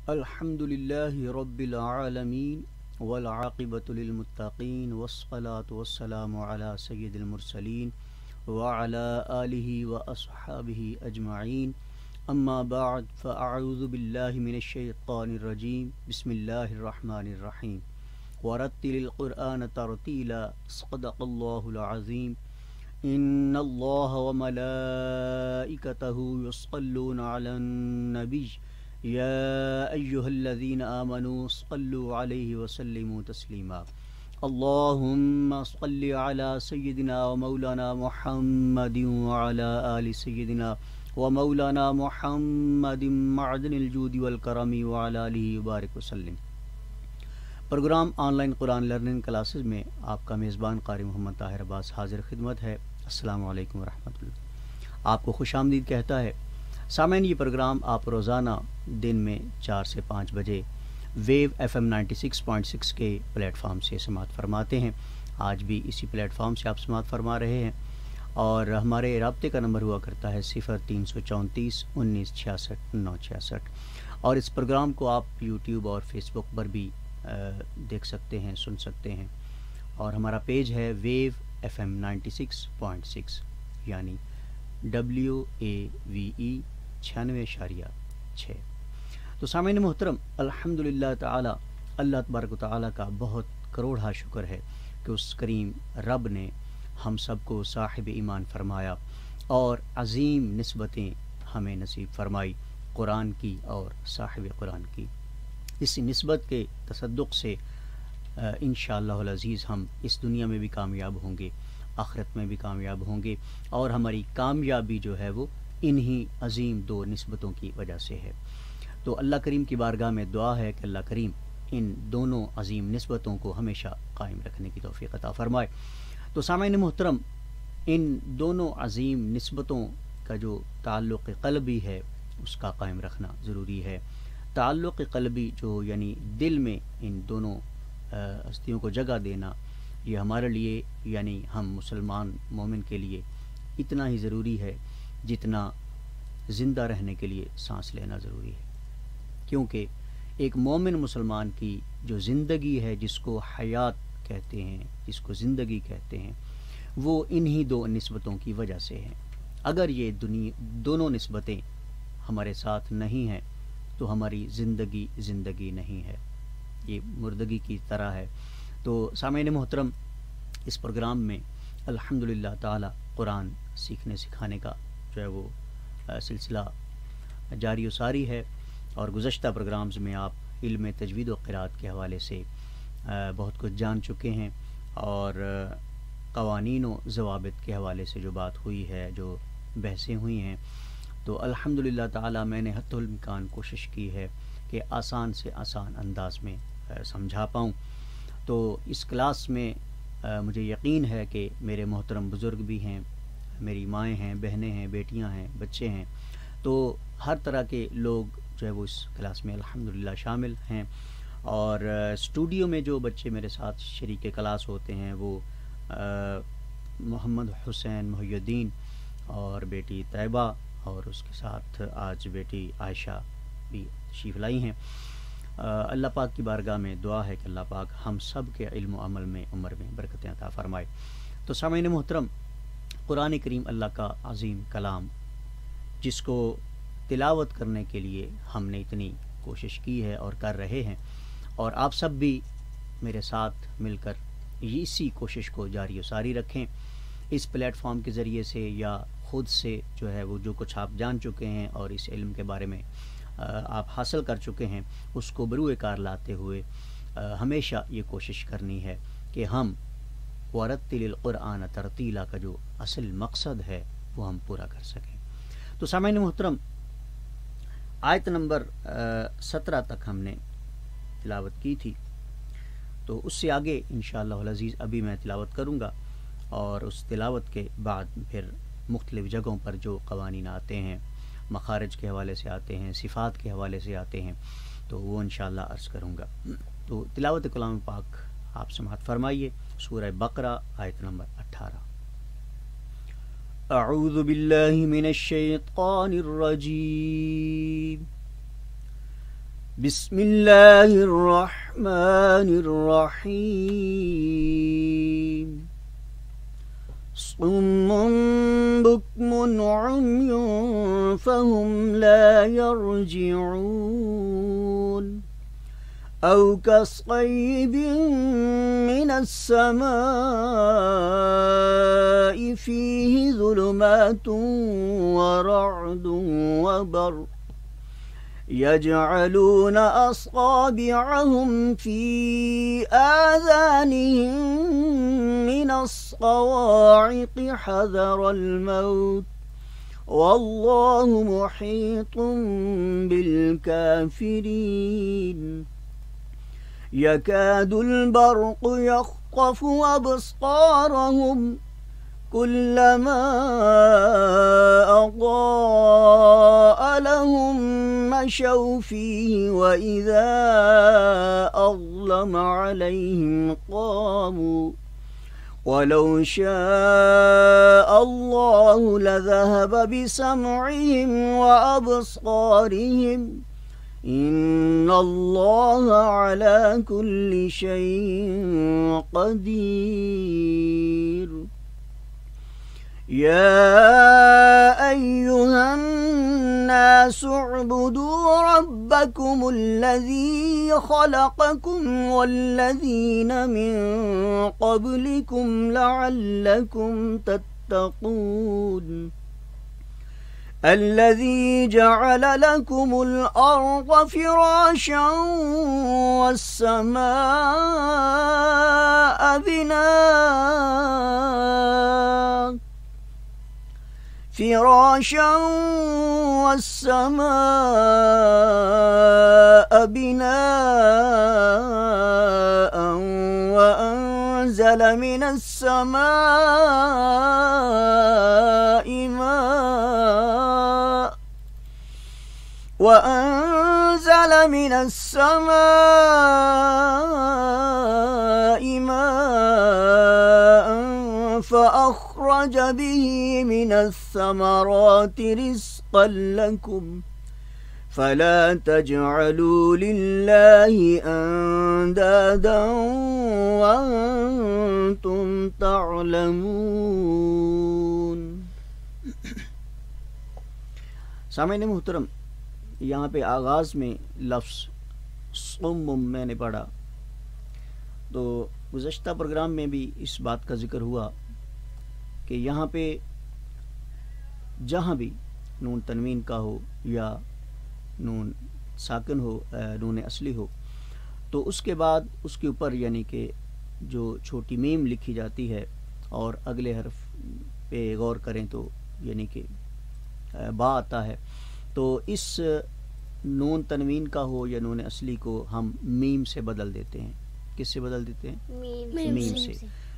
الحمدللہ رب العالمین والعاقبۃ للمتقین والصلاة والسلام علی سید المرسلین وعلی آلہ واصحابہ اجمعین اما بعد فاعوذ باللہ من الشیطان الرجیم بسم اللہ الرحمن الرحیم ورتل القرآن ترتیلا صدق اللہ العظیم ان اللہ وملائکتہ یصلون علی النبی یا ایہا الذین آمنوا صلوا علیہ وسلموا تسلیما اللہم صل علی سیدنا ومولانا محمد وعلی آل سیدنا ومولانا محمد معدن الجود والکرم وعلی آلہ وبارک وسلم۔ Programme online Quran learning classes میں آپ کا میزبان قاری محمد طاہر عباس حاضر خدمت ہے۔ السلام علیکم ورحمۃ اللہ، آپ کو خوش آمدید کہتا ہے۔ سامعین، یہ پروگرام آپ روزانہ دن میں 4 سے 5 بجے ویو FM 96.6 کے پلیٹ فارم سے سماعت فرماتے ہیں۔ آج بھی اسی پلیٹ فارم سے آپ سماعت فرما رہے ہیں، اور ہمارے رابطے کا نمبر ہوا کرتا ہے 0334 19 66 966، اور اس پروگرام کو آپ یوٹیوب اور فیس بک پر بھی دیکھ سکتے ہیں، سن سکتے ہیں، اور ہمارا پیج ہے ویو FM 96.6 یعنی WAVE 96.6۔ تو سامعین محترم، الحمدللہ تعالی، اللہ تبارک و تعالی کا بہت کروڑا شکر ہے کہ اس کریم رب نے ہم سب کو صاحب ایمان فرمایا اور عظیم نسبتیں ہمیں نصیب فرمائی قرآن کی اور صاحب قرآن کی۔ اس نسبت کے تصدق سے انشاءاللہ العزیز ہم اس دنیا میں بھی کامیاب ہوں گے، آخرت میں بھی کامیاب ہوں گے، اور ہماری کامیابی جو ہے وہ انہی عظیم 2 نسبتوں کی وجہ سے ہے۔ تو اللہ کریم کی بارگاہ میں دعا ہے کہ اللہ کریم ان دونوں عظیم نسبتوں کو ہمیشہ قائم رکھنے کی توفیق عطا فرمائے۔ تو سامعین محترم، ان دونوں عظیم نسبتوں کا جو تعلق قلبی ہے اس کا قائم رکھنا ضروری ہے۔ تعلق قلبی جو یعنی دل میں ان دونوں ہستیوں کو جگہ دینا، یہ ہمارے لیے یعنی ہم مسلمان مومن کے لیے اتنا ہی ضروری ہے جتنا زندہ رہنے کے لیے سانس لینا ضروری ہے، کیونکہ ایک مومن مسلمان کی جو زندگی ہے، جس کو حیات کہتے ہیں، جس کو زندگی کہتے ہیں، وہ انہی 2 نسبتوں کی وجہ سے ہے۔ اگر یہ دونوں نسبتیں ہمارے ساتھ نہیں ہیں تو ہماری زندگی نہیں ہے، یہ مردگی کی طرح ہے۔ تو سامعین محترم، اس پروگرام میں الحمدللہ تعالی قرآن سیکھنے سکھانے کا جو ہے وہ سلسلہ جاری و ساری ہے، اور گزشتہ پروگرامز میں آپ علم تجوید و قرات کے حوالے سے بہت کچھ جان چکے ہیں، اور قوانین و ضوابط کے حوالے سے جو بات ہوئی ہے، جو بحثیں ہوئی ہیں، تو الحمدللہ تعالی میں نے حتی الامکان کوشش کی ہے کہ آسان سے آسان انداز میں سمجھا پاؤں۔ تو اس کلاس میں مجھے یقین ہے کہ میرے محترم بزرگ بھی ہیں، میری مائیں ہیں، بہنیں ہیں، بیٹیاں ہیں، بچے ہیں، تو ہر طرح کے لوگ جو ہے وہ اس کلاس میں الحمدللہ شامل ہیں، اور اسٹوڈیو میں جو بچے میرے ساتھ شریک کلاس ہوتے ہیں وہ محمد حسین محی الدین اور بیٹی طیبہ، اور اس کے ساتھ آج بیٹی عائشہ بھی تشریف لائی ہیں۔ اللہ پاک کی بارگاہ میں دعا ہے کہ اللہ پاک ہم سب کے علم و عمل میں، عمر میں برکتیں عطا فرمائے۔ تو سامعین محترم، قرآن کریم اللہ کا عظیم کلام، جس کو تلاوت کرنے کے لیے ہم نے اتنی کوشش کی ہے اور کر رہے ہیں، اور آپ سب بھی میرے ساتھ مل کر اسی کوشش کو جاری و ساری رکھیں۔ اس پلیٹ فارم کے ذریعے سے یا خود سے جو ہے وہ جو کچھ آپ جان چکے ہیں اور اس علم کے بارے میں آپ حاصل کر چکے ہیں، اس کو بروئے کار لاتے ہوئے ہمیشہ یہ کوشش کرنی ہے کہ ہم ورتل القرآن ترتیلا کا جو اصل مقصد ہے وہ ہم پورا کر سکیں۔ تو سامعین محترم، آیت نمبر 17 تک ہم نے تلاوت کی تھی، تو اس سے آگے انشاءاللہ العزیز ابھی میں تلاوت کروں گا، اور اس تلاوت کے بعد پھر مختلف جگہوں پر جو قوانین آتے ہیں، مخارج کے حوالے سے آتے ہیں، صفات کے حوالے سے آتے ہیں، تو وہ انشاءاللہ عرض کروں گا۔ تو تلاوت کلام پاک آپ سماعت فرمائیے، سورہ بقرہ آیت نمبر 18۔ اعوذ باللہ من الشیطان الرجیم بسم اللہ الرحمن الرحیم صم بکم عمی فهم لا يرجعون أو كصيب من السماء فيه ظلمات ورعد وبرق يجعلون أصابعهم في آذانهم من الصواعق حذر الموت والله محيط بالكافرين يكاد البرق يخطف أبصارهم كلما أضاء لهم مشوا فيه وإذا أظلم عليهم قاموا ولو شاء الله لذهب بسمعهم وأبصارهم إن الله على كل شيء قدير يا أيها الناس اعبدوا ربكم الذي خلقكم والذين من قبلكم لعلكم تتقون الذي جعل لكم الأرض فراشا والسماء بناء فراشا والسماء بناء وأنزل من السماء ماء وأنزل من السماء ماء فأخرج به من الثمرات رزقا لكم فلا تجعلوا لله أندادا وأنتم تعلمون. سامعین محترم، یہاں پہ آغاز میں لفظ صم میں نے پڑھا تو گزشتہ پروگرام میں بھی اس بات کا ذکر ہوا کہ یہاں پہ جہاں بھی نون تنوین کا ہو یا نون ساکن ہو، نون اصلی ہو، تو اس کے بعد اس کے اوپر یعنی کہ جو چھوٹی میم لکھی جاتی ہے اور اگلے حرف پہ غور کریں تو یعنی کہ با آتا ہے، تو اس نون تنوین کا ہو یا نون اصلی کو ہم میم سے بدل دیتے ہیں. کس سے بدل دیتے ہیں؟ میم سے.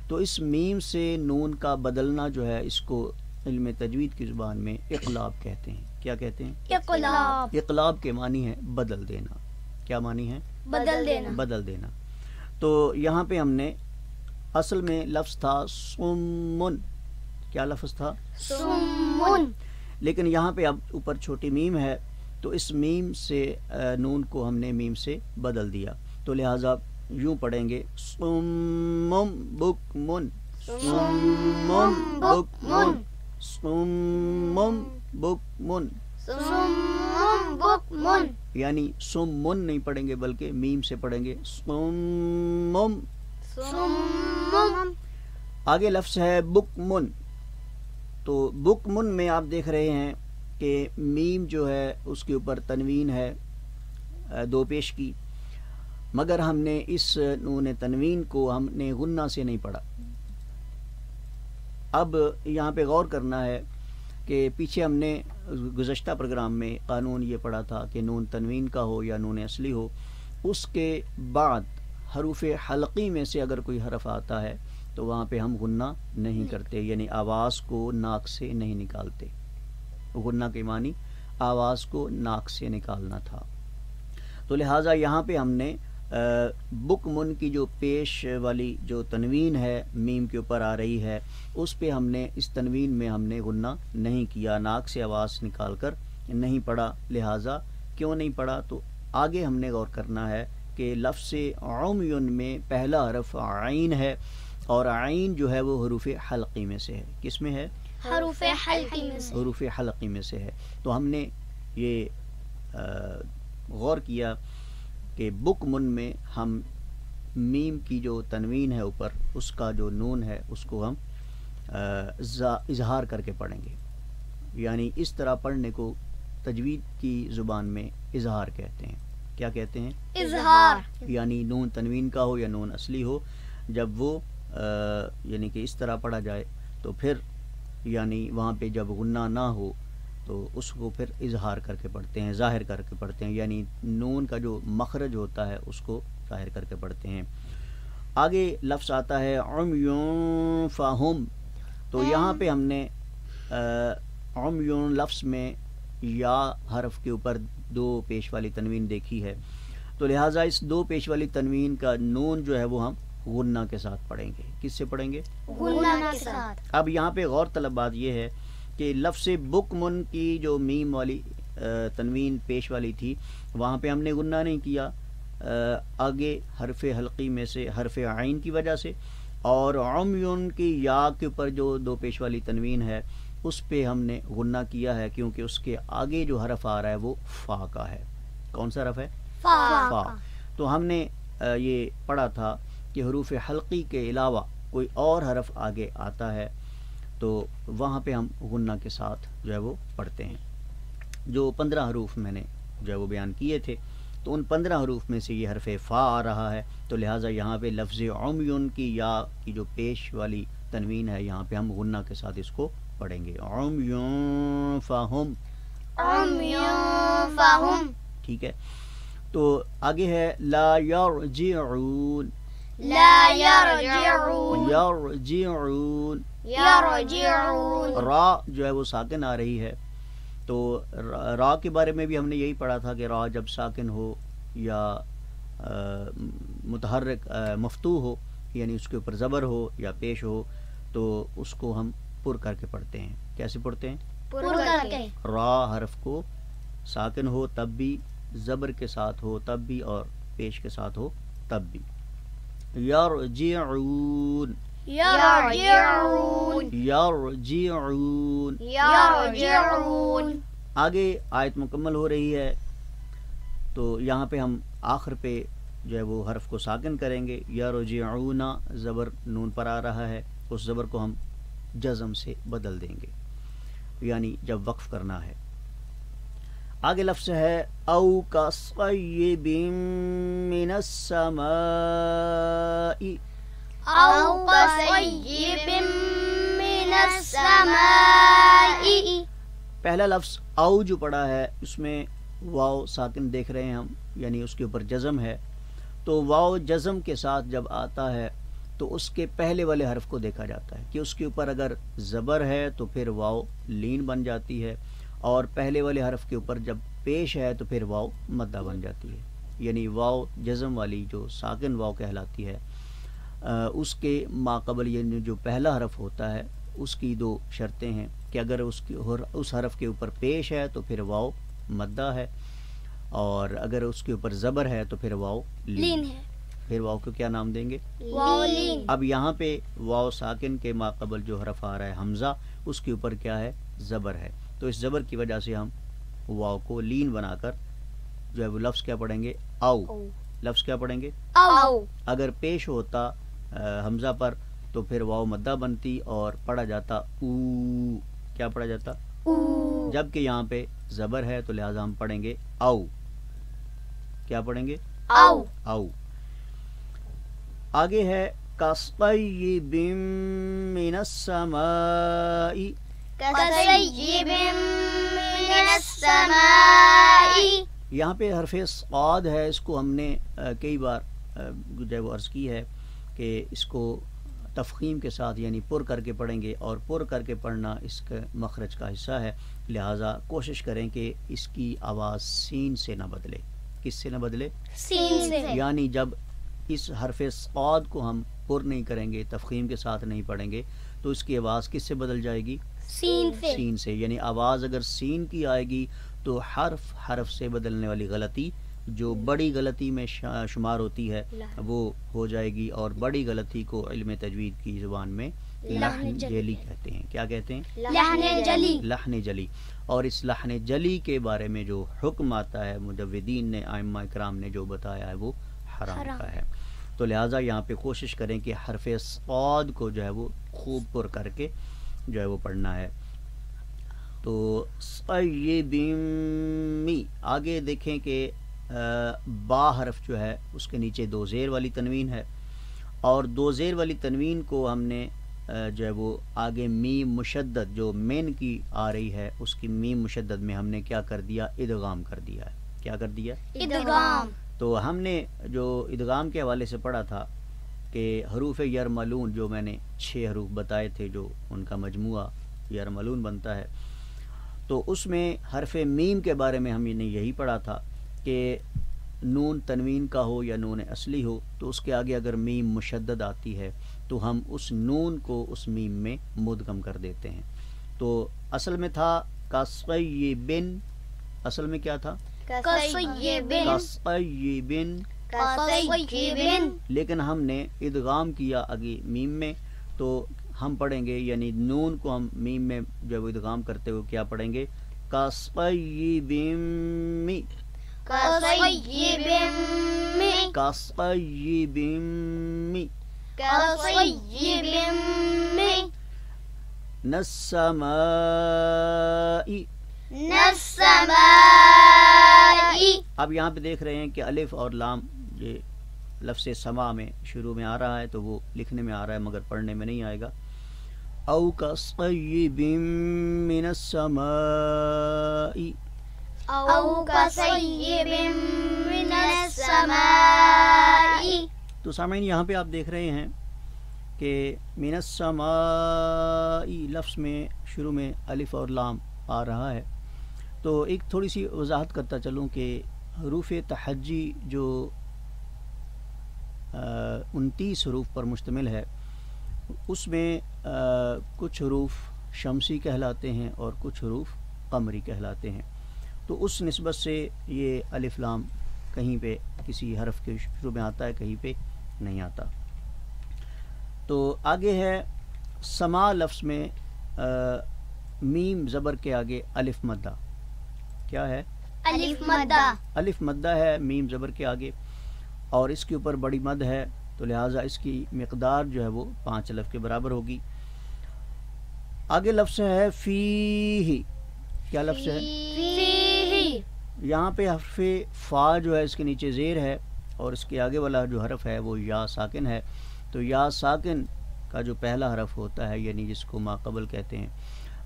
تو اس میم سے نون کا بدلنا جو ہے اس کو علم تجوید کی زبان میں اقلاب کہتے ہیں. کیا کہتے ہیں؟ اقلاب. اقلاب کے معنی ہے بدل دینا. کیا معنی ہے؟ بدل دینا. بدل دینا. تو یہاں پہ ہم نے اصل میں لفظ تھا سمن. کیا لفظ تھا؟ سمن. لیکن یہاں پہ اب اوپر چھوٹی میم ہے تو اس میم سے نون کو ہم نے میم سے بدل دیا، تو لہٰذا یوں پڑھیں گے صم بکمن صم بکمن صم بکمن بکمن، یعنی سمن نہیں پڑھیں گے بلکہ میم سے پڑھیں گے صم. آگے لفظ ہے بکمن. تو بکمن میں آپ دیکھ رہے ہیں کہ میم جو ہے اس کے اوپر تنوین ہے دو پیش کی، مگر ہم نے اس نون تنوین کو ہم نے غنہ سے نہیں پڑھا. اب یہاں پہ غور کرنا ہے کہ پیچھے ہم نے گزشتہ پروگرام میں قانون یہ پڑھا تھا کہ نون تنوین کا ہو یا نون اصلی ہو، اس کے بعد حروف حلقی میں سے اگر کوئی حرف آتا ہے تو وہاں پہ ہم غنہ نہیں کرتے، یعنی آواز کو ناک سے نہیں نکالتے. غنہ کے معنی آواز کو ناک سے نکالنا تھا. تو لہٰذا یہاں پہ ہم نے بکمن کی جو پیش والی جو تنوین ہے میم کے اوپر آ رہی ہے، اس پہ ہم نے اس تنوین میں ہم نے غنہ نہیں کیا، ناک سے آواز نکال کر نہیں پڑھا. لہٰذا کیوں نہیں پڑھا؟ تو آگے ہم نے غور کرنا ہے کہ لفظ عمیٌ میں پہلا حرف عین ہے، اور عین جو ہے وہ حروف حلقی میں سے ہے۔ کس میں ہے؟ حروف حلقی میں سے۔ حروف حلقی میں سے ہے۔ تو ہم نے یہ غور کیا کہ بکمن میں ہم میم کی جو تنوین ہے اوپر، اس کا جو نون ہے اس کو ہم اظہار کر کے پڑھیں گے، یعنی اس طرح پڑھنے کو تجوید کی زبان میں اظہار کہتے ہیں۔ کیا کہتے ہیں؟ اظہار۔ یعنی نون تنوین کا ہو یا نون اصلی ہو، جب وہ یعنی کہ اس طرح پڑھا جائے تو پھر یعنی وہاں پہ جب غنہ نہ ہو تو اس کو پھر اظہار کر کے پڑھتے ہیں، ظاہر کر کے پڑھتے ہیں، یعنی نون کا جو مخرج ہوتا ہے اس کو ظاہر کر کے پڑھتے ہیں۔ آگے لفظ آتا ہے عمیٌ فہم، تو یہاں پہ ہم نے عمیٌ لفظ میں یا حرف کے اوپر دو پیش والی تنوین دیکھی ہے، تو لہٰذا اس دو پیش والی تنوین کا نون جو ہے وہ ہم غنہ کے ساتھ پڑھیں گے۔ کس سے پڑھیں گے؟ غنہ کے ساتھ۔ اب یہاں پہ غور طلب بات یہ ہے کہ لفظ بکمن کی جو میم والی تنوین پیش والی تھی وہاں پہ ہم نے غنہ نہیں کیا، آگے حرف حلقی میں سے حرف عین کی وجہ سے، اور عمیٌ کی یا کے اوپر جو دو پیش والی تنوین ہے اس پہ ہم نے غنہ کیا ہے، کیونکہ اس کے آگے جو حرف آ رہا ہے وہ فا کا ہے۔ کون سا حرف ہے؟ فا۔ تو ہم نے یہ پڑھا تھا کہ حروف حلقی کے علاوہ کوئی اور حرف آگے آتا ہے تو وہاں پہ ہم غنہ کے ساتھ جو ہے وہ پڑھتے ہیں۔ جو 15 حروف میں نے جو ہے وہ بیان کیے تھے، تو ان 15 حروف میں سے یہ حرف فا آ رہا ہے، تو لہٰذا یہاں پہ لفظ عمیٌ کی یا کی جو پیش والی تنوین ہے یہاں پہ ہم غنہ کے ساتھ اس کو پڑھیں گے۔ عمیٌ فہم، عمیٌ فہم۔ ٹھیک ہے، تو آگے ہے لا یرجعون، لا یرجعون، یرجعون، یرجعون۔ را جو ہے وہ ساکن آ رہی ہے، تو را کے بارے میں بھی ہم نے یہی پڑھا تھا کہ را جب ساکن ہو یا متحرک مفتوح ہو، یعنی اس کے اوپر زبر ہو یا پیش ہو، تو اس کو ہم پر کر کے پڑھتے ہیں۔ کیسے پڑھتے ہیں؟ پر کر کے۔ را حرف کو ساکن ہو تب بھی، زبر کے ساتھ ہو تب بھی، اور پیش کے ساتھ ہو تب بھی۔ یرجعون، یرجعون، یرجعون۔ یرجعون۔ آگے آیت مکمل ہو رہی ہے، تو یہاں پہ ہم آخر پہ جو ہے وہ حرف کو ساکن کریں گے۔ یرجعون زبر نون پر آ رہا ہے، اس زبر کو ہم جزم سے بدل دیں گے، یعنی جب وقف کرنا ہے۔ آگے لفظ ہے او کصیب من السماء، او کصیب من السماء۔ پہلا لفظ او جو پڑا ہے اس میں واو ساکن دیکھ رہے ہیں ہم، یعنی اس کے اوپر جزم ہے، تو واو جزم کے ساتھ جب آتا ہے تو اس کے پہلے والے حرف کو دیکھا جاتا ہے کہ اس کے اوپر اگر زبر ہے تو پھر واو لین بن جاتی ہے، اور پہلے والے حرف کے اوپر جب پیش ہے تو پھر واو مدہ بن جاتی ہے، یعنی واو جزم والی جو ساکن واو کہلاتی ہے، اس کے ماقبل یعنی جو پہلا حرف ہوتا ہے اس کی دو شرطیں ہیں کہ اگر اس حرف کے اوپر پیش ہے تو پھر واو مدہ ہے، اور اگر اس کے اوپر زبر ہے تو پھر واو لین ہے۔ پھر واو کو کیا نام دیں گے؟ واو لین۔ اب یہاں پہ واو ساکن کے ماقبل جو حرف آ رہا ہے حمزہ، اس کے اوپر کیا ہے؟ زبر ہے، تو اس زبر کی وجہ سے ہم واو کو لین بنا کر جو ہے وہ لفظ کیا پڑھیں گے؟ او۔ لفظ کیا پڑھیں گے؟ او۔ اگر پیش ہوتا حمزہ پر تو پھر واو مدہ بنتی اور پڑھا جاتا او۔ کیا پڑھا جاتا؟ او۔ جبکہ یہاں پہ زبر ہے تو لہٰذا ہم پڑھیں گے او۔ کیا پڑھیں گے؟ او۔ او۔ آگے ہے کصیب من السماء، کصیب من السماء۔ یہاں پہ حرف صاد ہے، اس کو ہم نے کئی بار جو ہے وہ عرض کی ہے کہ اس کو تفخیم کے ساتھ یعنی پر کر کے پڑھیں گے، اور پر کر کے پڑھنا اس کے مخرج کا حصہ ہے، لہٰذا کوشش کریں کہ اس کی آواز سین سے نہ بدلے۔ کس سے نہ بدلے؟ سین سے۔ یعنی جب اس حرف صاد کو ہم پر نہیں کریں گے، تفخیم کے ساتھ نہیں پڑھیں گے، تو اس کی آواز کس سے بدل جائے گی؟ سین سے۔ سین سے، یعنی آواز اگر سین کی آئے گی تو حرف سے بدلنے والی غلطی جو بڑی غلطی میں شمار ہوتی ہے وہ ہو جائے گی، اور بڑی غلطی کو علم تجوید کی زبان میں لحن جلی کہتے ہیں۔ کیا کہتے ہیں؟ لحن جلی۔ لحن جلی۔ اور اس لحن جلی کے بارے میں جو حکم آتا ہے مجودین نے، ائمہ کرام نے جو بتایا ہے وہ حرام کا ہے۔ تو لہٰذا یہاں پہ کوشش کریں کہ حرف صاد کو جو ہے وہ خوب پر کر کے جو ہے وہ پڑھنا ہے۔ تو صیبمی، آگے دیکھیں کہ با حرف جو ہے اس کے نیچے دو زیر والی تنوین ہے، اور دو زیر والی تنوین کو ہم نے جو ہے وہ آگے میم مشدد جو مین کی آ رہی ہے اس کی میم مشدد میں ہم نے کیا کر دیا؟ ادغام کر دیا ہے۔ کیا کر دیا؟ ادغام۔ تو ہم نے جو ادغام کے حوالے سے پڑھا تھا کہ حروف یرملون جو میں نے 6 حروف بتائے تھے جو ان کا مجموعہ یرملون بنتا ہے، تو اس میں حرف میم کے بارے میں ہم نے یہی پڑھا تھا کہ نون تنوین کا ہو یا نون اصلی ہو تو اس کے آگے اگر میم مشدد آتی ہے تو ہم اس نون کو اس میم میں مدغم کر دیتے ہیں۔ تو اصل میں تھا کصیبن، اصل میں کیا تھا؟ کصیبن، کصیبن، کصیبن، لیکن ہم نے ادغام کیا آگے میم میں، تو ہم پڑھیں گے یعنی نون کو ہم میم میں جب ادغام کرتے ہوئے کیا پڑھیں گے؟ کصیبن می، کصیبن من، کصیبن می، کصیبن من، نسماء، نسماء۔ اب یہاں پہ دیکھ رہے ہیں کہ الف اور لام یہ لفظ سما میں شروع میں آ رہا ہے تو وہ لکھنے میں آ رہا ہے مگر پڑھنے میں نہیں آئے گا۔ او کصیب من السماء، او کصیب من السماء۔ تو سامعین یہاں پہ آپ دیکھ رہے ہیں کہ من السماء لفظ میں شروع میں الف اور لام آ رہا ہے۔ تو ایک تھوڑی سی وضاحت کرتا چلوں کہ حروف تحجی جو 29 حروف پر مشتمل ہے اس میں کچھ حروف شمسی کہلاتے ہیں اور کچھ حروف قمری کہلاتے ہیں، تو اس نسبت سے یہ الف لام کہیں پہ کسی حرف کے شروع میں آتا ہے، کہیں پہ نہیں آتا۔ تو آگے ہے سما لفظ میں میم زبر کے آگے الف مدہ، کیا ہے؟ الف مدہ، الف مدہ ہے میم زبر کے آگے، اور اس کے اوپر بڑی مد ہے، تو لہٰذا اس کی مقدار جو ہے وہ 5 الف کے برابر ہوگی۔ آگے لفظ ہے فیہ، کیا لفظ ہے؟ فیہ، یہاں پہ حرف فا جو ہے اس کے نیچے زیر ہے، اور اس کے آگے والا جو حرف ہے وہ یا ساکن ہے، تو یا ساکن کا جو پہلا حرف ہوتا ہے یعنی جس کو ما قبل کہتے ہیں،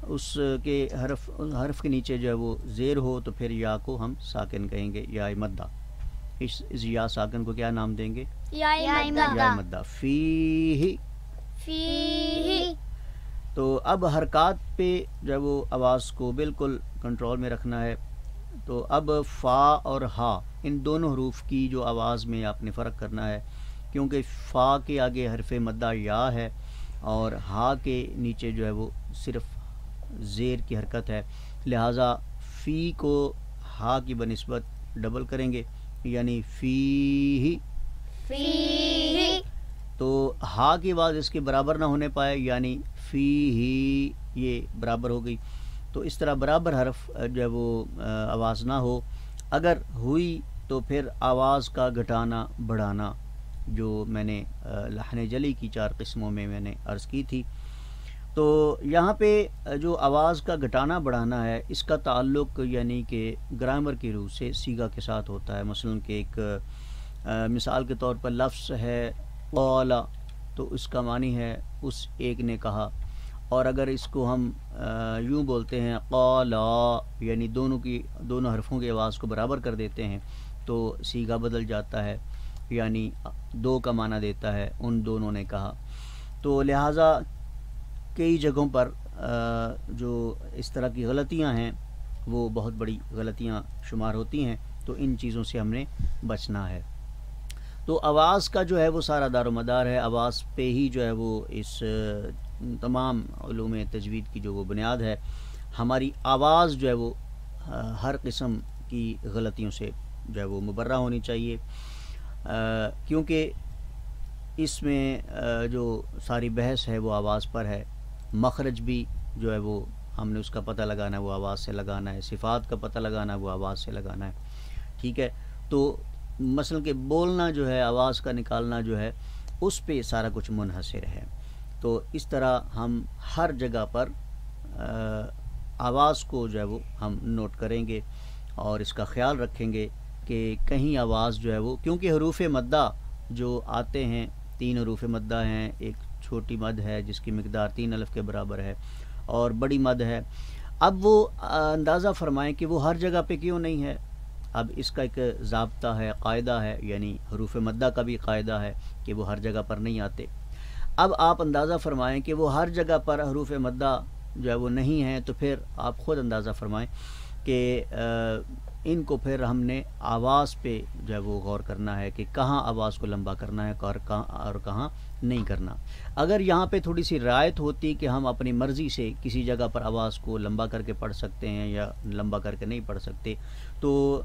اس کے حرف کے نیچے جو ہے وہ زیر ہو تو پھر یا کو ہم ساکن کہیں گے، یا مدہ۔ اس یا ساکن کو کیا نام دیں گے؟ یا مدہ، مدہ۔ فیہ، فیہ۔ تو اب حرکات پہ جو ہے وہ آواز کو بالکل کنٹرول میں رکھنا ہے، تو اب فا اور ہا ان دونوں حروف کی جو آواز میں آپ نے فرق کرنا ہے، کیونکہ فا کے آگے حرف مدہ یا ہے اور ہا کے نیچے جو ہے وہ صرف زیر کی حرکت ہے، لہٰذا فی کو ہا کی بنسبت ڈبل کریں گے یعنی فیہ، فیہ۔ تو ہا کی آواز اس کے برابر نہ ہونے پائے یعنی فیہ، یہ برابر ہو گئی۔ تو اس طرح برابر حرف جو ہے وہ آواز نہ ہو، اگر ہوئی تو پھر آواز کا گھٹانا بڑھانا جو میں نے لحن جلی کی 4 قسموں میں نے عرض کی تھی، تو یہاں پہ جو آواز کا گھٹانا بڑھانا ہے اس کا تعلق یعنی کہ گرامر کی روح سے صیغہ کے ساتھ ہوتا ہے۔ مثلا کہ ایک مثال کے طور پر لفظ ہے قال، تو اس کا معنی ہے اس ایک نے کہا، اور اگر اس کو ہم یوں بولتے ہیں قالا یعنی دونوں حرفوں کی آواز کو برابر کر دیتے ہیں تو صیغہ بدل جاتا ہے، یعنی 2 کا معنی دیتا ہے ان دونوں نے کہا۔ تو لہٰذا کئی جگہوں پر جو اس طرح کی غلطیاں ہیں وہ بہت بڑی غلطیاں شمار ہوتی ہیں، تو ان چیزوں سے ہم نے بچنا ہے۔ تو آواز کا جو ہے وہ سارا دار و مدار ہے، آواز پہ ہی جو ہے وہ اس تمام علوم تجوید کی جو وہ بنیاد ہے۔ ہماری آواز جو ہے وہ ہر قسم کی غلطیوں سے جو ہے وہ مبرہ ہونی چاہیے، کیونکہ اس میں جو ساری بحث ہے وہ آواز پر ہے، مخرج بھی جو ہے وہ ہم نے اس کا پتہ لگانا ہے، وہ آواز سے لگانا ہے، صفات کا پتہ لگانا ہے، وہ آواز سے لگانا ہے، ٹھیک ہے۔ تو مثلا کہ بولنا جو ہے، آواز کا نکالنا جو ہے، اس پہ سارا کچھ منحصر ہے۔ تو اس طرح ہم ہر جگہ پر آواز کو جو ہے وہ ہم نوٹ کریں گے اور اس کا خیال رکھیں گے کہ کہیں آواز جو ہے وہ، کیونکہ حروف مدہ جو آتے ہیں 3 حروف مدہ ہیں، ایک چھوٹی مد ہے جس کی مقدار 3 الف کے برابر ہے اور بڑی مد ہے۔ اب وہ اندازہ فرمائیں کہ وہ ہر جگہ پہ کیوں نہیں ہے۔ اب اس کا ایک ضابطہ ہے، قاعدہ ہے، یعنی حروف مدہ کا بھی قاعدہ ہے کہ وہ ہر جگہ پر نہیں آتے۔ اب آپ اندازہ فرمائیں کہ وہ ہر جگہ پر حروف مدہ جو ہے وہ نہیں ہیں، تو پھر آپ خود اندازہ فرمائیں کہ ان کو پھر ہم نے آواز پہ جو ہے وہ غور کرنا ہے کہ کہاں آواز کو لمبا کرنا ہے اور کہاں نہیں کرنا۔ اگر یہاں پہ تھوڑی سی رعایت ہوتی کہ ہم اپنی مرضی سے کسی جگہ پر آواز کو لمبا کر کے پڑھ سکتے ہیں یا لمبا کر کے نہیں پڑھ سکتے، تو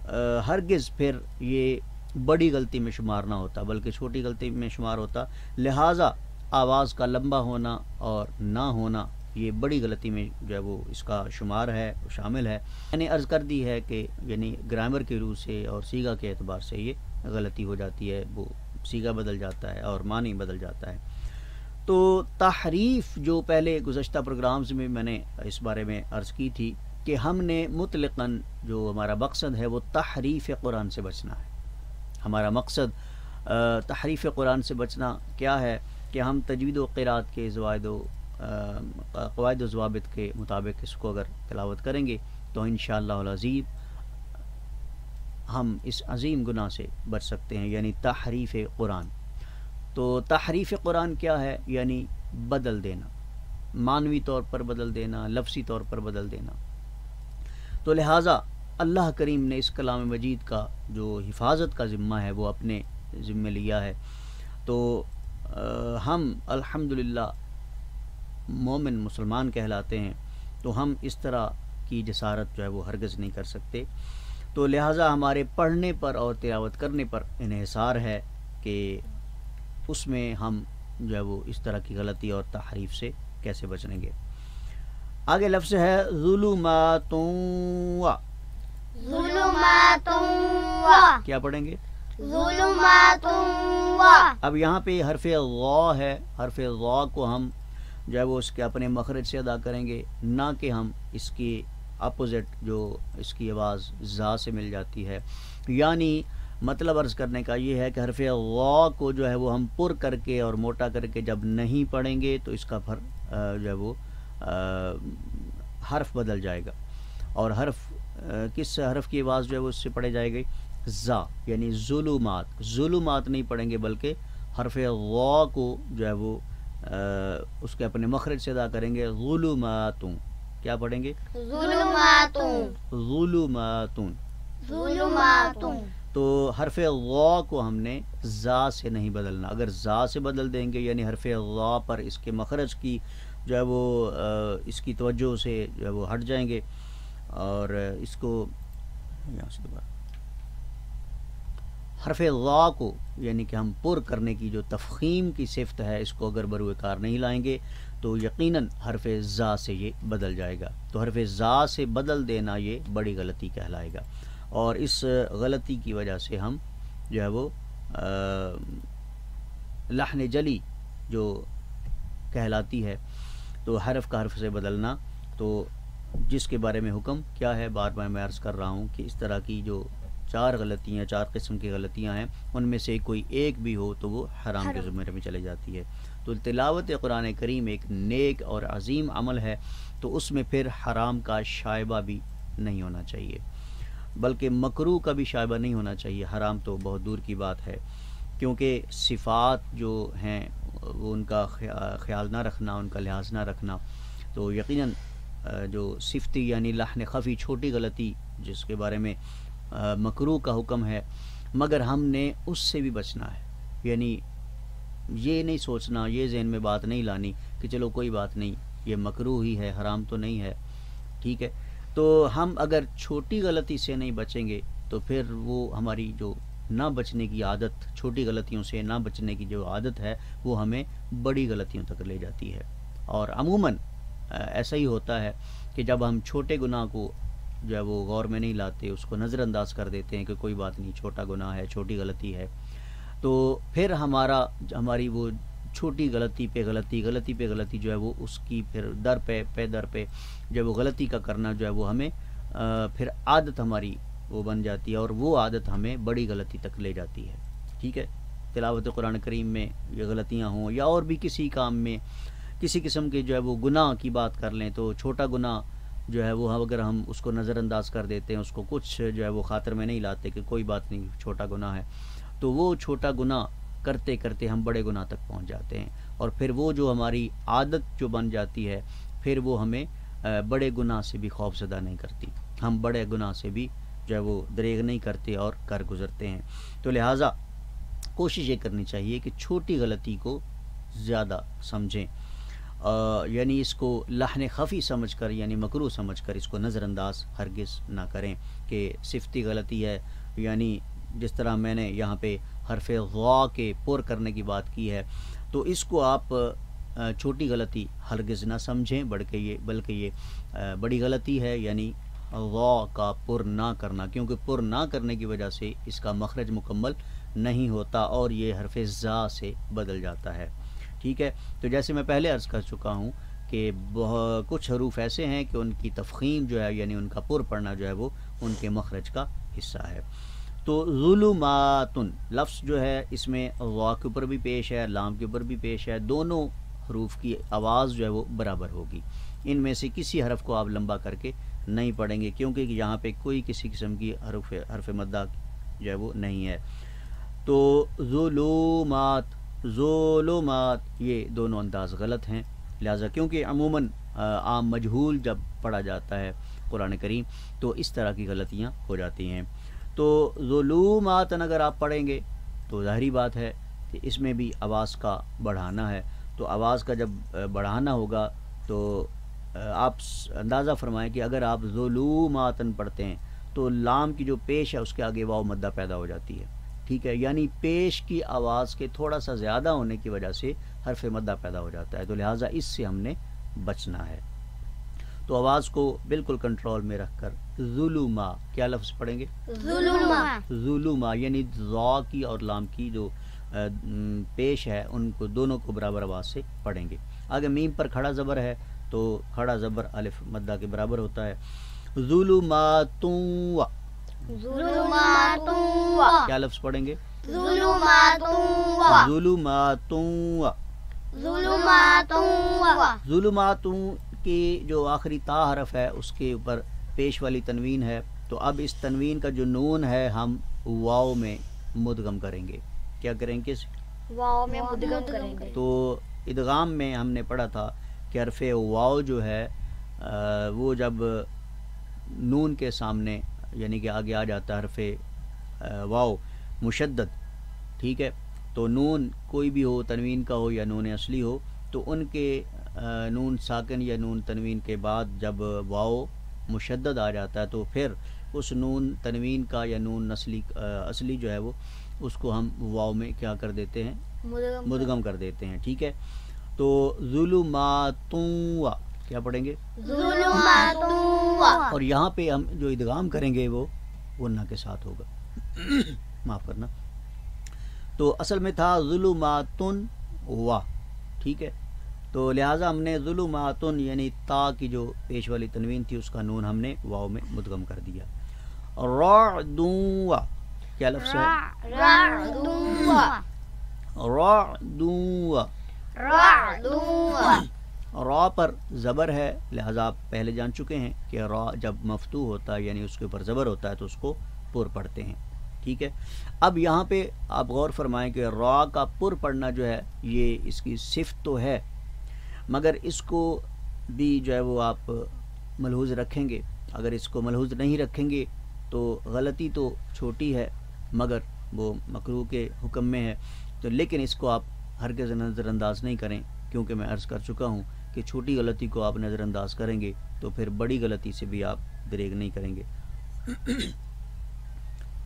ہرگز پھر یہ بڑی غلطی میں شمار نہ ہوتا بلکہ چھوٹی غلطی میں شمار ہوتا۔ لہٰذا آواز کا لمبا ہونا اور نہ ہونا یہ بڑی غلطی میں جو ہے وہ اس کا شمار ہے، شامل ہے۔ میں نے عرض کر دی ہے کہ یعنی گرامر کی روح سے اور سیغہ کے اعتبار سے یہ غلطی ہو جاتی ہے، وہ سیغہ بدل جاتا ہے اور معنی بدل جاتا ہے۔ تو تحریف جو پہلے گزشتہ پروگرامز میں نے اس بارے میں عرض کی تھی کہ ہم نے مطلقاً جو ہمارا مقصد ہے وہ تحریف قرآن سے بچنا ہے۔ ہمارا مقصد تحریف قرآن سے بچنا کیا ہے کہ ہم تجوید و قرات کے قواعد و ضوابط کے مطابق اس کو اگر تلاوت کریں گے تو انشاءاللہ العظیم ہم اس عظیم گناہ سے بچ سکتے ہیں، یعنی تحریف قرآن۔ تو تحریف قرآن کیا ہے؟ یعنی بدل دینا، معنوی طور پر بدل دینا، لفظی طور پر بدل دینا۔ تو لہٰذا اللہ کریم نے اس کلام مجید کا جو حفاظت کا ذمہ ہے وہ اپنے ذمہ لیا ہے۔ تو ہم الحمدللہ مومن مسلمان کہلاتے ہیں، تو ہم اس طرح کی جسارت جو ہے وہ ہرگز نہیں کر سکتے۔ تو لہٰذا ہمارے پڑھنے پر اور تلاوت کرنے پر انحصار ہے کہ اس میں ہم جو ہے وہ اس طرح کی غلطی اور تحریف سے کیسے بچیں گے۔ آگے لفظ ہے ظلمات و، ظلمات و، کیا پڑھیں گے؟ ظلمات و۔ اب یہاں پہ حرف غا ہے، حرف غا کو ہم جو ہے وہ اس کے اپنے مخرج سے ادا کریں گے، نہ کہ ہم اس کی اپوزٹ جو اس کی آواز زا سے مل جاتی ہے۔ یعنی مطلب عرض کرنے کا یہ ہے کہ حرف غا کو جو ہے وہ ہم پر کر کے اور موٹا کر کے جب نہیں پڑھیں گے تو اس کا پھر جو ہے وہ حرف بدل جائے گا، اور حرف کس حرف کی آواز جو ہے وہ اس سے پڑھے جائے گی؟ زا، یعنی ظلمات، ظلمات نہیں پڑھیں گے بلکہ حرف غا کو جو ہے وہ اس کے اپنے مخرج سے ادا کریں گے، ظلماتوں، کیا پڑھیں گے؟ ظلمات، ظلماتوں، ظلمات۔ تو حرف غا کو ہم نے زا سے نہیں بدلنا۔ اگر زا سے بدل دیں گے یعنی حرف غا پر اس کے مخرج کی جو ہے وہ اس کی توجہ سے جو ہے وہ ہٹ جائیں گے، اور اس کو یہاں سے دوبارہ حرف غا کو یعنی کہ ہم پر کرنے کی جو تفخیم کی صفت ہے اس کو اگر بروئے کار نہیں لائیں گے تو یقیناً حرف زا سے یہ بدل جائے گا۔ تو حرف زا سے بدل دینا یہ بڑی غلطی کہلائے گا، اور اس غلطی کی وجہ سے ہم جو ہے وہ لحن جلی جو کہلاتی ہے، تو حرف کا حرف سے بدلنا، تو جس کے بارے میں حکم کیا ہے بار بار میں عرض کر رہا ہوں کہ اس طرح کی جو 4 غلطیاں، 4 قسم کی غلطیاں ہیں، ان میں سے کوئی ایک بھی ہو تو وہ حرام کے زمرے میں چلے جاتی ہے۔ تو تلاوت قرآن کریم ایک نیک اور عظیم عمل ہے، تو اس میں پھر حرام کا شائبہ بھی نہیں ہونا چاہیے، بلکہ مکروہ کا بھی شائبہ نہیں ہونا چاہیے، حرام تو بہت دور کی بات ہے، کیونکہ صفات جو ہیں وہ ان کا خیال نہ رکھنا، ان کا لحاظ نہ رکھنا، تو یقیناً جو صفتی یعنی لحن خفی چھوٹی غلطی جس کے بارے میں مکروہ کا حکم ہے، مگر ہم نے اس سے بھی بچنا ہے، یعنی یہ نہیں سوچنا، یہ ذہن میں بات نہیں لانی کہ چلو کوئی بات نہیں یہ مکروہ ہی ہے، حرام تو نہیں ہے، ٹھیک ہے۔ تو ہم اگر چھوٹی غلطی سے نہیں بچیں گے تو پھر وہ ہماری جو نہ بچنے کی عادت، چھوٹی غلطیوں سے نہ بچنے کی جو عادت ہے وہ ہمیں بڑی غلطیوں تک لے جاتی ہے. اور عموماً ایسا ہی ہوتا ہے کہ جب ہم چھوٹے گناہ کو جو ہے وہ غور میں نہیں لاتے، اس کو نظر انداز کر دیتے ہیں کہ کوئی بات نہیں، چھوٹا گناہ ہے، چھوٹی غلطی ہے، تو پھر ہماری وہ چھوٹی غلطی پہ غلطی جو ہے وہ اس کی پھر در پہ جو وہ غلطی کا کرنا جو ہے وہ ہمیں پھر عادت ہماری وہ بن جاتی ہے، اور وہ عادت ہمیں بڑی غلطی تک لے جاتی ہے. ٹھیک ہے، تلاوت قرآن کریم میں یہ غلطیاں ہوں یا اور بھی کسی کام میں کسی قسم کے جو ہے وہ گناہ کی بات کر لیں، تو چھوٹا گناہ جو ہے وہ اگر ہم اس کو نظر انداز کر دیتے ہیں، اس کو کچھ جو ہے وہ خاطر میں نہیں لاتے کہ کوئی بات نہیں، چھوٹا گناہ ہے، تو وہ چھوٹا گناہ کرتے کرتے ہم بڑے گناہ تک پہنچ جاتے ہیں، اور پھر وہ جو ہماری عادت جو بن جاتی ہے پھر وہ ہمیں بڑے گناہ سے بھی خوف زدہ نہیں کرتی، ہم بڑے گناہ سے بھی جو ہے وہ دریغ نہیں کرتے اور کر گزرتے ہیں. تو لہٰذا کوشش یہ کرنی چاہیے کہ چھوٹی غلطی کو زیادہ سمجھیں، یعنی اس کو لحن خفی سمجھ کر، یعنی مکروہ سمجھ کر اس کو نظر انداز ہرگز نہ کریں کہ صفتی غلطی ہے. یعنی جس طرح میں نے یہاں پہ حرف غا کے پر کرنے کی بات کی ہے، تو اس کو آپ چھوٹی غلطی ہرگز نہ سمجھیں، بلکہ یہ بڑی غلطی ہے، یعنی غا کا پر نہ کرنا، کیونکہ پر نہ کرنے کی وجہ سے اس کا مخرج مکمل نہیں ہوتا اور یہ حرف زا سے بدل جاتا ہے. ٹھیک ہے، تو جیسے میں پہلے عرض کر چکا ہوں کہ کچھ حروف ایسے ہیں کہ ان کی تفخیم جو ہے، یعنی ان کا پر پڑھنا جو ہے وہ ان کے مخرج کا حصہ ہے. تو ظلماتن لفظ جو ہے اس میں غا کے اوپر بھی پیش ہے، لام کے اوپر بھی پیش ہے، دونوں حروف کی آواز جو ہے وہ برابر ہوگی. ان میں سے کسی حرف کو آپ لمبا کر کے نہیں پڑھیں گے، کیونکہ یہاں پہ کوئی کسی قسم کی حرف مدہ جو ہے وہ نہیں ہے. تو ظلمات یہ دونوں انداز غلط ہیں. لہٰذا کیونکہ عموماً عام مجہول جب پڑھا جاتا ہے قرآن کریم تو اس طرح کی غلطیاں ہو جاتی ہیں. تو ظلمات اگر آپ پڑھیں گے تو ظاہری بات ہے کہ اس میں بھی آواز کا بڑھانا ہے. تو آواز کا جب بڑھانا ہوگا تو آپ اندازہ فرمائیں کہ اگر آپ ظلماتن پڑھتے ہیں تو لام کی جو پیش ہے اس کے آگے واو مدہ پیدا ہو جاتی ہے. ٹھیک ہے، یعنی پیش کی آواز کے تھوڑا سا زیادہ ہونے کی وجہ سے حرف مدہ پیدا ہو جاتا ہے. تو لہٰذا اس سے ہم نے بچنا ہے. تو آواز کو بالکل کنٹرول میں رکھ کر ظلما، کیا لفظ پڑھیں گے؟ ظلما، یعنی ذا کی اور لام کی جو پیش ہے ان کو دونوں کو برابر آواز سے پڑھیں گے. آگے میم پر کھڑا زبر ہے تو کھڑا زبر الف مدہ کے برابر ہوتا ہے. ظلماتن کیا لفظ پڑھیں گے؟ ظلماتن کی جو آخری تا حرف ہے اس کے اوپر پیش والی تنوین ہے، تو اب اس تنوین کا جو نون ہے ہم واو میں مدغم کریں گے. کیا کریں گے؟ واو میں مدغم کریں گے. تو ادغام میں ہم نے پڑھا تھا کہ حرف واو جو ہے وہ جب نون کے سامنے یعنی کہ آگے آ جاتا ہے حرف واو مشدد. ٹھیک ہے، تو نون کوئی بھی ہو، تنوین کا ہو یا نون اصلی ہو، تو ان کے نون ساکن یا نون تنوین کے بعد جب واو مشدد آ جاتا ہے تو پھر اس نون تنوین کا یا نون اصلی جو ہے وہ اس کو ہم واو میں کیا کر دیتے ہیں؟ مدغم کر دیتے ہیں. ٹھیک ہے، تو ظلماتن کیا پڑھیں گے؟ اور یہاں پہ ہم جو ادغام کریں گے وہ غنہ کے ساتھ ہوگا، معاف کرنا. تو اصل میں تھا ظلماتن وا. ٹھیک ہے، تو لہٰذا ہم نے ظلماتن یعنی تا کی جو پیش والی تنوین تھی اس کا نون ہم نے واو میں مدغم کر دیا. رعدوا کیا لفظ ہے؟ رعدوا. را پر زبر ہے، لہذا آپ پہلے جان چکے ہیں کہ را جب مفتوح ہوتا ہے یعنی اس کے اوپر زبر ہوتا ہے تو اس کو پر پڑھتے ہیں. ٹھیک ہے، اب یہاں پہ آپ غور فرمائیں کہ را کا پر پڑھنا جو ہے یہ اس کی صفت تو ہے، مگر اس کو بھی جو ہے وہ آپ ملحوظ رکھیں گے. اگر اس کو ملحوظ نہیں رکھیں گے تو غلطی تو چھوٹی ہے مگر وہ مکروہ کے حکم میں ہے. تو لیکن اس کو آپ ہرگز نظر انداز نہیں کریں، کیونکہ میں عرض کر چکا ہوں کہ چھوٹی غلطی کو آپ نظر انداز کریں گے تو پھر بڑی غلطی سے بھی آپ دریغ نہیں کریں گے.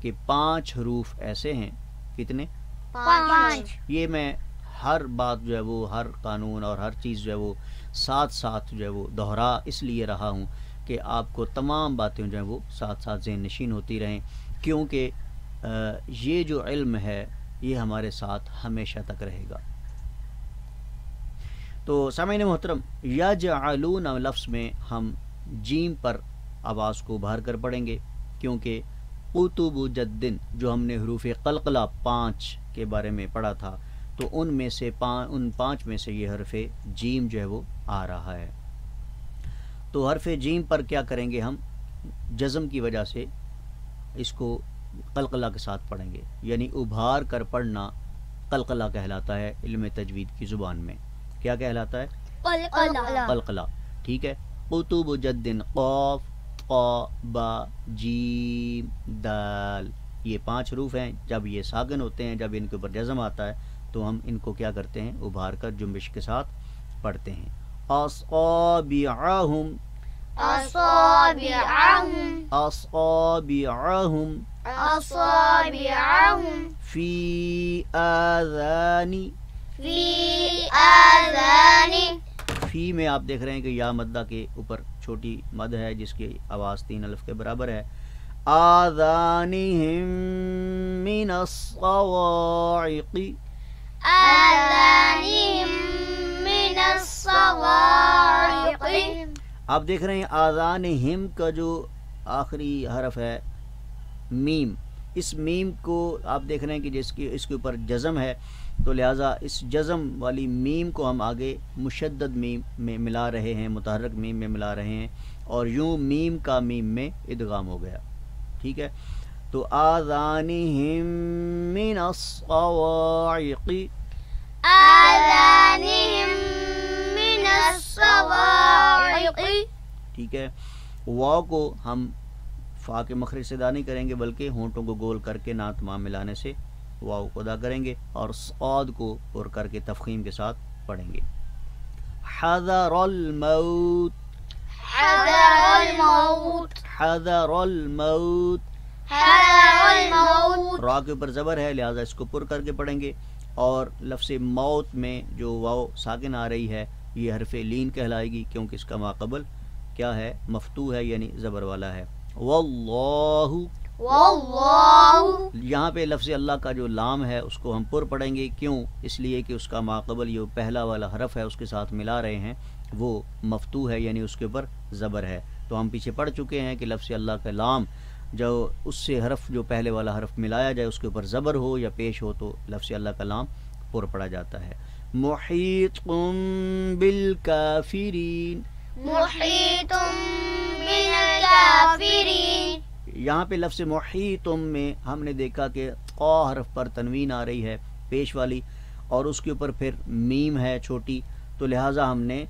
کہ 5 حروف ایسے ہیں، کتنے؟ 5. یہ میں ہر بات جو ہے وہ، ہر قانون اور ہر چیز جو ہے وہ ساتھ ساتھ جو ہے وہ دہرا اس لیے رہا ہوں کہ آپ کو تمام باتیں جو ہیں وہ ساتھ ساتھ ذہن نشین ہوتی رہیں، کیونکہ یہ جو علم ہے یہ ہمارے ساتھ ہمیشہ تک رہے گا۔ تو سامعین محترم، یجعلون لفظ میں ہم جیم پر آواز کو ابھار کر پڑھیں گے، کیونکہ قطب جدن جو ہم نے حروف قلقلہ 5 کے بارے میں پڑھا تھا، تو ان 5 میں سے یہ حرف جیم جو ہے وہ آ رہا ہے۔ تو حرف جیم پر کیا کریں گے؟ ہم جزم کی وجہ سے اس کو قلقلہ کے ساتھ پڑھیں گے، یعنی ابھار کر پڑھنا قلقلہ کہلاتا ہے علم تجوید کی زبان میں۔ کیا کہلاتا ہے؟ قلقلہ، ٹھیک ہے۔ قطب جدن، قاف، قا، با، جیم، دال، یہ 5 حروف ہیں۔ جب یہ ساکن ہوتے ہیں، جب ان کے اوپر جزم آتا ہے تو ہم ان کو کیا کرتے ہیں؟ ابھار کر جنبش کے ساتھ پڑھتے ہیں۔ اصابعہم، أصابعهم اصابعہم، أصابعهم فی آذانی، في آذان فی میں آپ دیکھ رہے ہیں کہ یا مدہ کے اوپر چھوٹی مد ہے جس کی آواز 3 الف کے برابر ہے۔ آذانہم من الصواعق، آذانهم من الصواعق آپ دیکھ رہے ہیں آذانہم کا جو آخری حرف ہے میم، اس میم کو آپ دیکھ رہے ہیں کہ اس کے اوپر جزم ہے، تو لہٰذا اس جزم والی میم کو ہم آگے مشدد میم میں ملا رہے ہیں، متحرک میم میں ملا رہے ہیں، اور یوں میم کا میم میں ادغام ہو گیا، ٹھیک ہے۔ تو آذانہم من الصواعق، آذانهم من الصواعق ٹھیک ہے۔ واو کو ہم فا کے مخرج سے ادا نہیں کریں گے، بلکہ ہونٹوں کو گول کر کے نہ تمام ملانے سے واو کو ادا کریں گے، اور صاد کو پر کر کے تفخیم کے ساتھ پڑھیں گے۔ حذر الموت، حذر الموت حذر الموت، حذر الموت را کے اوپر زبر ہے لہذا اس کو پر کر کے پڑھیں گے، اور لفظ موت میں جو واو ساکن آ رہی ہے یہ حرف لین کہلائے گی، کیونکہ اس کا ماقبل کیا ہے؟ مفتوح ہے، یعنی زبر والا ہے۔ واللہ، واللہ یہاں پہ لفظ اللہ کا جو لام ہے اس کو ہم پر پڑھیں گے، کیوں؟ اس لیے کہ اس کا ماقبل جو پہلا والا حرف ہے اس کے ساتھ ملا رہے ہیں وہ مفتوح ہے، یعنی اس کے اوپر زبر ہے۔ تو ہم پیچھے پڑھ چکے ہیں کہ لفظ اللہ کا لام جو اس سے حرف جو پہلے والا حرف ملایا جائے اس کے اوپر زبر ہو یا پیش ہو تو لفظ اللہ کا لام پر پڑھا جاتا ہے۔ محیط بالکافرین، محیط بالکافرین، یہاں پہ لفظ محیطم میں ہم نے دیکھا کہ قا حرف پر تنوین آ رہی ہے پیش والی، اور اس کے اوپر پھر میم ہے چھوٹی، تو لہٰذا ہم نے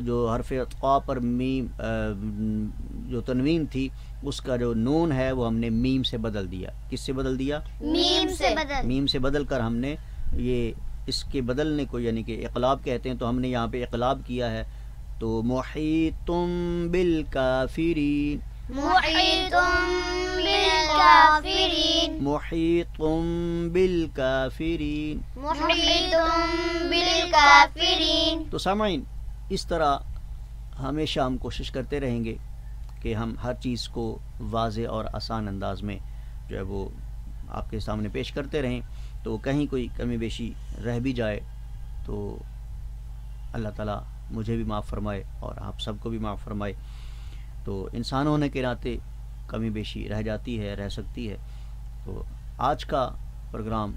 جو حرف قا پر میم جو تنوین تھی اس کا جو نون ہے وہ ہم نے میم سے بدل دیا۔ کس سے بدل دیا؟ میم سے بدل، میم سے بدل کر ہم نے یہ اس کے بدلنے کو یعنی کہ اقلاب کہتے ہیں، تو ہم نے یہاں پہ اقلاب کیا ہے۔ تو محیطم بالکافرین، محیط بالکافرین، محیطم بالکافرین۔ محیط بالکافرین۔ تو سامعین، اس طرح ہمیشہ ہم کوشش کرتے رہیں گے کہ ہم ہر چیز کو واضح اور آسان انداز میں جو ہے وہ آپ کے سامنے پیش کرتے رہیں، تو کہیں کوئی کمی بیشی رہ بھی جائے تو اللہ تعالیٰ مجھے بھی معاف فرمائے اور آپ سب کو بھی معاف فرمائے۔ تو انسان ہونے کے ناطے کمی بیشی رہ جاتی ہے، رہ سکتی ہے۔ تو آج کا programme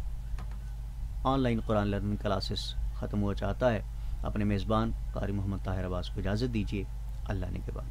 online Quran learning classes ختم ہوا چاہتا ہے۔ اپنے میزبان قاری محمد طاہر عباس کو اجازت دیجیے، اللہ نے کے بعد۔